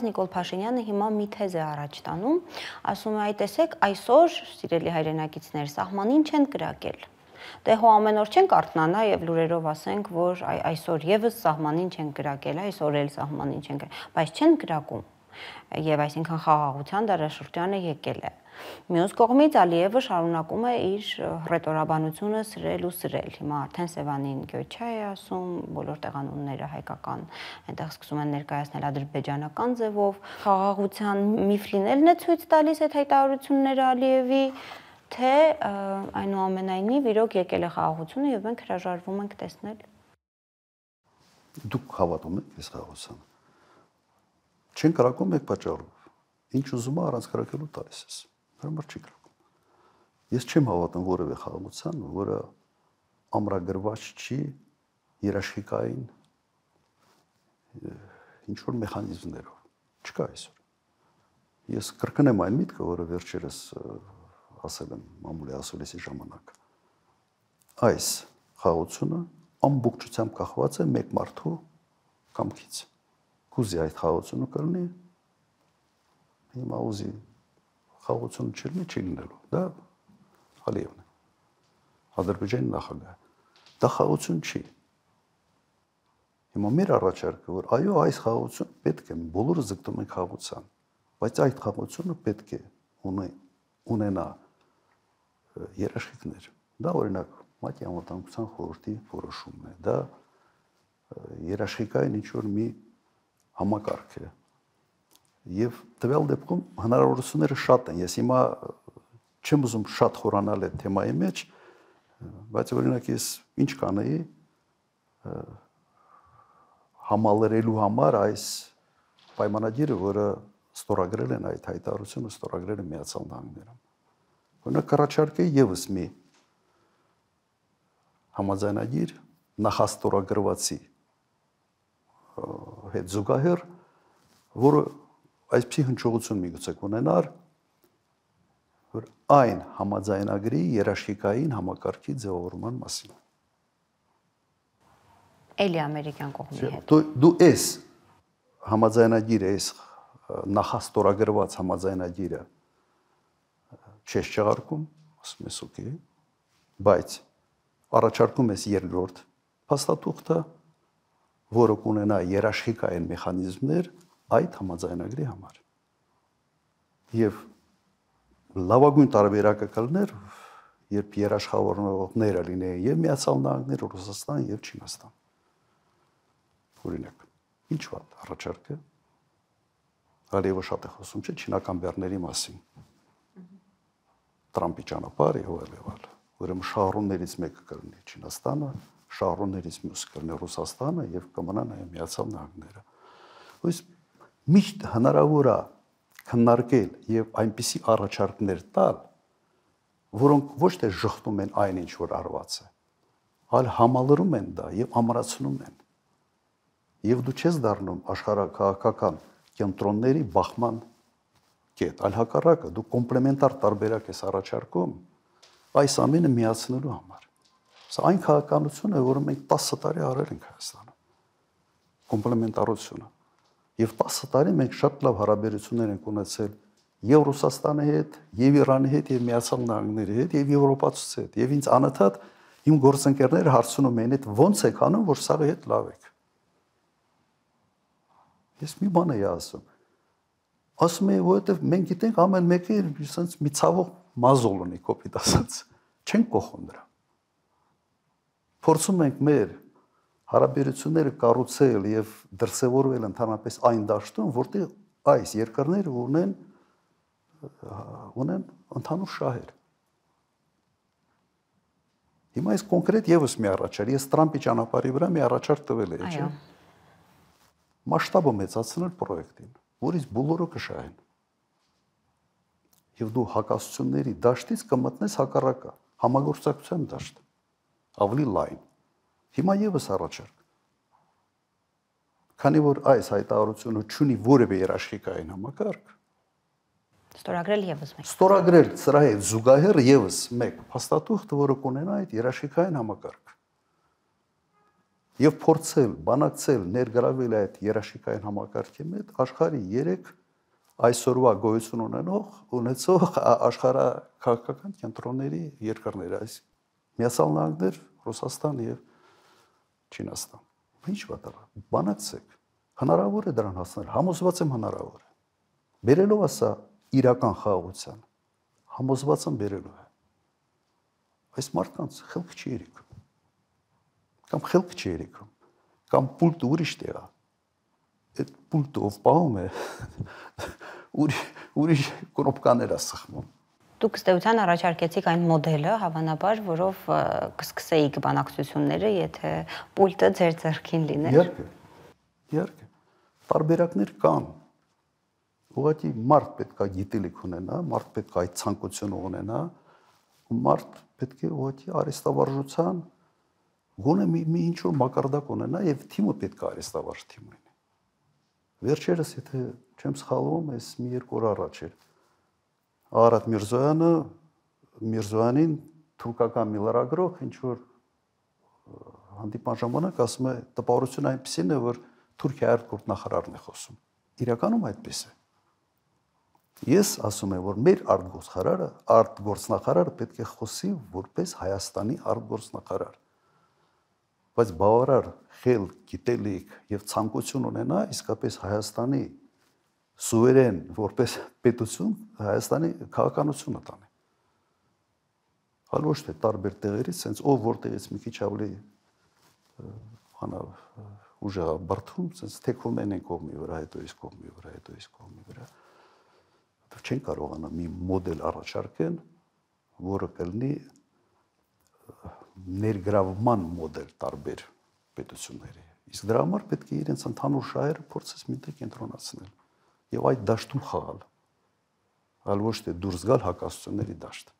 Նիկոլ Փաշինյանը հիմա մի թեզ է առաջ տանում, ասում է, այ տեսեք, այսօր, սիրելի հայրենակիցներ, սահմանին չեն կրակել։ Դե հո ամեն օր չենք արթնանա եւ լուրերով ասենք, որ այսօր եւս սահմանին չեն կրակել, այսօր էլ սահմանին չեն կրակել, բայց չեն կրակում։ Եվ այսինքն խաղաղության դարաշրջանը եկել է։ Մյուս կողմից Ալիևը շարունակում է իր ռետորաբանությունը սրել ու սրել։ Հիմա արդեն Սևանին Գյոչա է ասում, բոլոր տեղանունները հայկական, այնտեղ սկսում են ներկայացնել ադրբեջանական ձևով։ Խաղաղության միֆ լինելն է ցույց տալիս այդ հայտարարությունները Ալիևի, թե այնուամենայնիվ իրոք եկել է խաղաղությունը եւ մենք հրաժարվում ենք տեսնել։ Դուք հավատում եք այս խաղաղությանը։ Չեն կրակում եք պատճառով։ Ինչ ուզում է առանց կրակելու տալիս ես։ Համար չի կրակում։ Ես չեմ հավատում որևէ խաղաղության, որը ամրագրված չի երաշխիքային ինչ որ մեխանիզմներով։ Չկա այսօր։ Ես կրկնեմ այն միտքը, որը վերջերս ասել եմ մամուլի ասուլիսի ժամանակ։ Այս խաղաղությունը ամբողջությամբ կախված է մեկ մարդու կամքից։ Կուզի այդ խաղաղությունը կլինի, հիմա ուզի խաղաղությունը չլինի, չի լինելու։ Դա Ալիևն է, Ադրբեջանի նախագահը։ Դա խաղաղություն չի։ Հիմա մեր առաջարկը, որ այո, այս խաղաղությունը պետք է, բոլորը ձգտում են խաղաղության, բայց այդ խաղաղությունը պետք է ունենա երաշխիքներ։ Դա օրինակ ՄԱԿ-ի անվտանգության խորհրդի որոշումն է, դա երաշխիքային ինչ-որ մի համակարգ է։ Եվ տվյալ դեպքում հնարավորությունները շատ են։ Ես հիմա չեմ ուզում շատ խորանալ այդ թեմայի մեջ, բայց օրինակ ես ինչ կանեի համալրելու համար այս պայմանագիրը, որը ստորագրել են այդ հայտարարությունը, ստորագրել են Միացյալ Նահանգներում։ Օրինակ կառաջարկեի եւս մի համաձայնագիր նախաստորագրվածի հետ զուգահեռ, որը այսպիսի հնչողություն միգուցե կունենար, որ այն համաձայնագրի երաշխիքային համակարգի ձևավորման մասին։ Էլի ամերիկյան կողմի հետ։ Դու ես համաձայնագիրը, ես նախաստորագրված համաձայնագիրը չես չեղարկում, ասում ես օքեյ, բայց առաջարկում ես երկրորդ փաստաթուղթը, որը կունենա երաշխիքային մեխանիզմներ այդ համաձայնագրի համար։ Եվ լավագույն տարբերակը կլներ, երբ երաշխավորողները լինեին եւ Միացյալ Նահանգներ, Ռուսաստան եւ Չինաստան։ Օրինակ, ինչ վատ առաջարկը Ալիևը շատ է խոսում չէ չինական բեռների մասին։ Տրամպի ճանապարհը եւ այլ։ Ուրեմն շահառուներից մեկը կլինի Չինաստանը, շահառուներից մյուսը կլինի Ռուսաստանը եւ կմնա նաեւ Միացյալ Նահանգները։ Ուրեմն միշտ հնարավոր է քննարկել եւ այնպիսի առաջարկներ տալ, որոնք ոչ թե շղթում են այն ինչ որ արված է, այլ համալրում են դա եւ ամրացնում են։ Եվ դու չես դառնում աշխարհակաղակական կենտրոնների բախման կետ, այլ հակառակը, դու կոմպլեմենտար տարբերակ ես առաջարկում այս ամենը միացնելու համար։ Սա այն քաղաքականությունն է, որը մենք 10 տարի արել ենք Հայաստանում։ Կոմպլեմենտարությունը։ Եվ 10 տարի մենք շատ լավ հարաբերություններ ենք ունեցել եւ Ռուսաստանի հետ, եւ Իրանի հետ, եւ Միացյալ Նահանգների հետ, եւ եվրոպացուց հետ։ Եվ ինձ անընդհատ իմ գործընկերները հարցնում են, այդ ո՞նց եք անում, որ սաղի հետ լավ եք։ Ես մի բան եի ասում։ Ասում եմ, որովհետեւ մենք գիտենք ամեն մեկը ասենց մի ցավող մազոլ ունի, կոպիտ ասած։ Չենք կողում դրա։ Փորձում ենք մեր հարաբերությունները կառուցել եւ դրսեւորվել ընդհանրապես այն դաշտում, որտեղ այս երկրները ունեն ընդհանուր շահեր։ Հիմա այս կոնկրետ եւս մի առաջարկ, ես Տրամպի ճանապարհի վրա մի առաջարկ տվել էի, չէ՞։ Մասշտաբը մեծացնել պրոյեկտին, որից բոլորը կշահեն։ Եվ դու հակասությունների դաշտից կմտնես հակառակը, համագործակցության դաշտ, ավելի լայն։ Հիմա եւս առաջարկ։ Քանի որ այս հայտարարությունը չունի որևէ երաշխիքային համակարգ, Ստորագրել եւս մեկ։ Ստորագրել սրա հետ զուգահեռ եւս մեկ փաստաթուղթ, որը կունենա այդ երաշխիքային համակարգ։ եւ փորձել, բանակցել, ներգրավել այդ երաշիկային համակարգի մեջ աշխարհի 3 այսօրվա գոյություն ունեցող աշխարհաքաղաքական կենտրոնների երկրներ, այս Միացյալ Նահանգներ, Ռուսաստան եւ Չինաստան։ Ինչ պատահ, բանակցեք, հնարավոր է դրան հասնել, համոզված եմ հնարավոր է։ Բերելով ասա իրական խաղաղության, համոզված եմ բերելով է։ Այս մարդկանց խելք չի երիքում, կամ խելք չի երիքում, կամ պուլտը ուրիշ տեղ է, այդ պուլտը ով պահում է, ուրիշ կնոպկաներ է սխմում։ Դուք ըստեյության առաջարկեցիք այն մոդելը, հավանաբար, որով կսկսեիք բանակցությունները, եթե պուլտը ձեր ձեռքին լիներ։ Իհարկե, տարբերակներ կան։ Ուղղակի մարդ պետք է գիտելիք ունենա, մարդ պետք է այդ ցանկությունը ունենա, ու մարդ պետք է ուղղակի արհեստավարժության գոնե մի ինչ-որ մակարդակ ունենա եւ թիմը պետք է արհեստավարժ թիմ լինի։ Վերջերս, եթե չեմ սխալվում, այս մի երկու օր առաջ էր Արարատ Միրզոյանին թուրքական մի լրագրող ինչ որ հանդիպման ժամանակ ասում է տպավորությունը այնպեսին է, որ Թուրքիայի արտգործնախարարն է խոսում։ Իրականում այդպես է։ Ես ասում եմ, որ մեր արտգործնախարարը պետք է խոսի որպես Հայաստանի արտգործնախարար։ Բայց բավարար խելք, գիտելիք եւ ցանկություն ունենա իսկապես Հայաստանի սուվերեն որպես պետություն Հայաստանի քաղաքականությունը տանի։ Հալ ոչ թե տարբեր տեղերից, sense ով որտեղից մի քիչ ավելի ուժեղ բարթում, sense թեքվում են կողմի վրա, հետո իսկ կողմի վրա, հետո իսկ կողմի վրա։ Չեն կարողանա մի մոդել առաջարկեն, որը կլինի ներգրավման մոդել տարբեր պետությունների։ Իսկ դրա համար պետք է իրենց ընդհանուր շահերը փորձես միտեղ կենտրոնացնել եւ այդ դաշտում խաղալ, այլ ոչ թե դուրս գալ հակասությունների դաշտ։